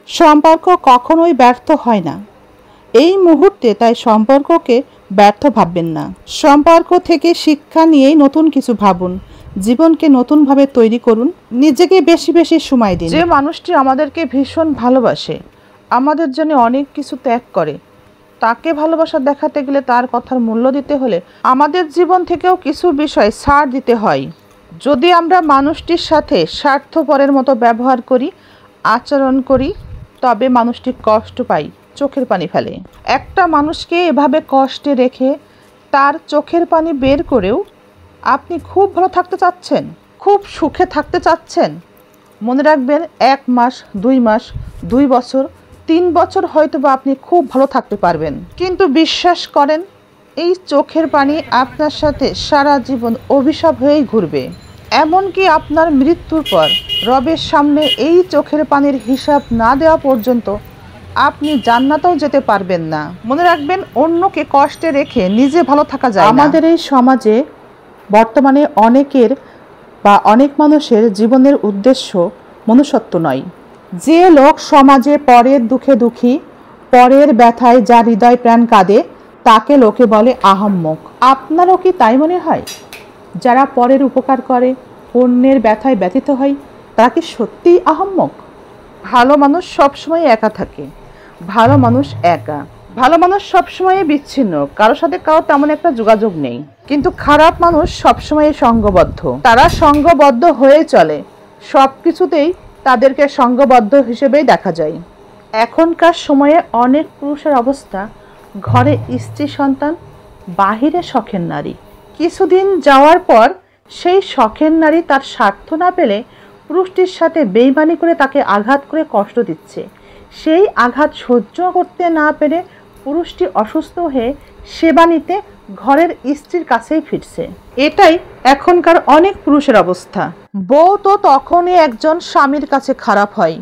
সম্পর্ক কখনোই ব্যর্থ হয় না এই মুহূর্তে, তাই সম্পর্ককে ব্যর্থ ভাববেন না। সম্পর্ক থেকে শিক্ষা নিয়েই নতুন কিছু ভাবুন, জীবনকে নতুনভাবে তৈরি করুন, নিজেকে বেশি বেশি সময় দিন। যে মানুষটি আমাদেরকে ভীষণ ভালোবাসে, আমাদের জন্য অনেক কিছু ত্যাগ করে, তাকে ভালোবাসা দেখাতে গেলে তার কথার মূল্য দিতে হলে আমাদের জীবন থেকেও কিছু বিষয় ছাড় দিতে হয়। যদি আমরা মানুষটির সাথে স্বার্থপরের মতো ব্যবহার করি, আচরণ করি, তবে মানুষটি কষ্ট পায়, চোখের পানি ফেলে। একটা মানুষকে এভাবে কষ্টে রেখে তার চোখের পানি বের করেও আপনি খুব ভালো থাকতে চাচ্ছেন, খুব সুখে থাকতে চাচ্ছেন, মনে রাখবেন 1 মাস, 2 মাস, 2 বছর, 3 বছর হয়তো বা আপনি খুব ভালো থাকতে পারবেন, কিন্তু বিশ্বাস করেন এই চোখের পানি আপনার সাথে সারা জীবন অভিশাপ হয়েই ঘুরবে। এমনকি আপনার মৃত্যুর পর রবের সামনে এই চোখের পানির হিসাব না দেওয়া পর্যন্ত আপনি জান্নাতেও যেতে পারবেন না। মনে রাখবেন, অন্যকে কষ্টে রেখে নিজে ভালো থাকা যায় না। আমাদের এই সমাজে বর্তমানে অনেক মানুষের জীবনের উদ্দেশ্য মনুষ্যত্ব নয়। যে লোক সমাজে পরের দুঃখে দুঃখী, পরের ব্যথায় যার হৃদয় প্রাণ কাঁদে, তাকে লোকে বলে আহাম্মক। আপনারও কি তাই মনে হয়? যারা পরের উপকার করে, অন্যের ব্যথায় ব্যথিত হয়, তারা কি সত্যিই আহাম্মক? ভালো মানুষ সবসময় একা থাকে, ভালো মানুষ একা, ভালো মানুষ সবসময় বিচ্ছিন্ন, কারোর সাথে কারো তেমন একটা যোগাযোগ নেই। কিন্তু খারাপ মানুষ সবসময় সঙ্গবদ্ধ, তারা সঙ্গবদ্ধ হয়ে চলে, সব কিছুতেই তাদেরকে সঙ্গবদ্ধ হিসেবেই দেখা যায়। এখনকার সময়ে অনেক পুরুষের অবস্থা, ঘরে স্ত্রী সন্তান, বাহিরে শখের নারী। কিছুদিন যাওয়ার পর সেই শখের নারী তার স্বার্থ না পেলে পুরুষটির সাথে বেইমানি করে তাকে আঘাত করে কষ্ট দিচ্ছে। সেই আঘাত সহ্য করতে না পেরে পুরুষটি অসুস্থ হয়ে সেবা নিতে ঘরের স্ত্রীর কাছেই ফিরছে। এটাই এখনকার অনেক পুরুষের অবস্থা। বউ তো তখনই একজন স্বামীর কাছে খারাপ হয়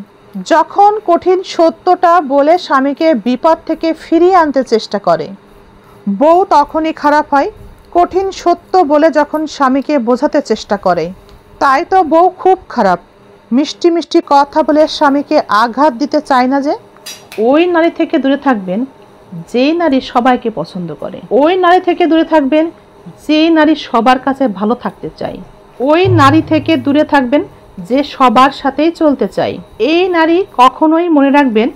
যখন কঠিন সত্যটা বলে স্বামীকে বিপদ থেকে ফিরিয়ে আনতে চেষ্টা করে। বউ তখনই খারাপ হয় কঠিন সত্য বলে যখন স্বামীকে বোঝাতে চেষ্টা করে। তাই তো বউ খুব খারাপ, মিষ্টি মিষ্টি কথা বলে স্বামীকে আঘাত দিতে চায় না। যে ওই নারী থেকে দূরে থাকবেন যেই নারী সবাইকে পছন্দ করে, ওই নারী থেকে দূরে থাকবেন যেই নারী সবার কাছে ভালো থাকতে চায়, ওই নারী থেকে দূরে থাকবেন যে সবার সাথেই চলতে চায়। এই নারী কখনোই, মনে রাখবেন,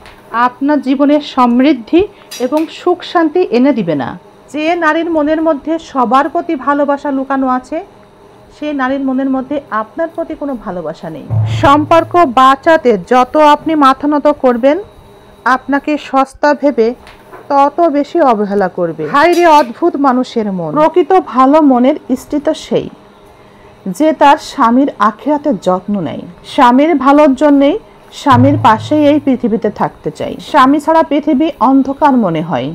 আপনার জীবনে সমৃদ্ধি এবং সুখ শান্তি এনে দিবে না। যে নারীর মনের মধ্যে সবার প্রতি ভালোবাসা লুকানো আছে, সেই নারীর মনের মধ্যে আপনার প্রতি কোনো ভালোবাসা নেই। সম্পর্ক বাঁচাতে যত আপনি মাথা নত করবেন, আপনাকে সস্তা ভেবে তত বেশি অবহেলা করবে। হায়রে অদ্ভুত মানুষের মন! প্রকৃত ভালো মনের স্ত্রী তো সেই যে তার স্বামীর আখিরাতের যত্ন নেয়, স্বামীর ভালোর জন্যেই স্বামীর পাশেই এই পৃথিবীতে থাকতে চাই। স্বামী ছাড়া পৃথিবী অন্ধকার মনে হয়।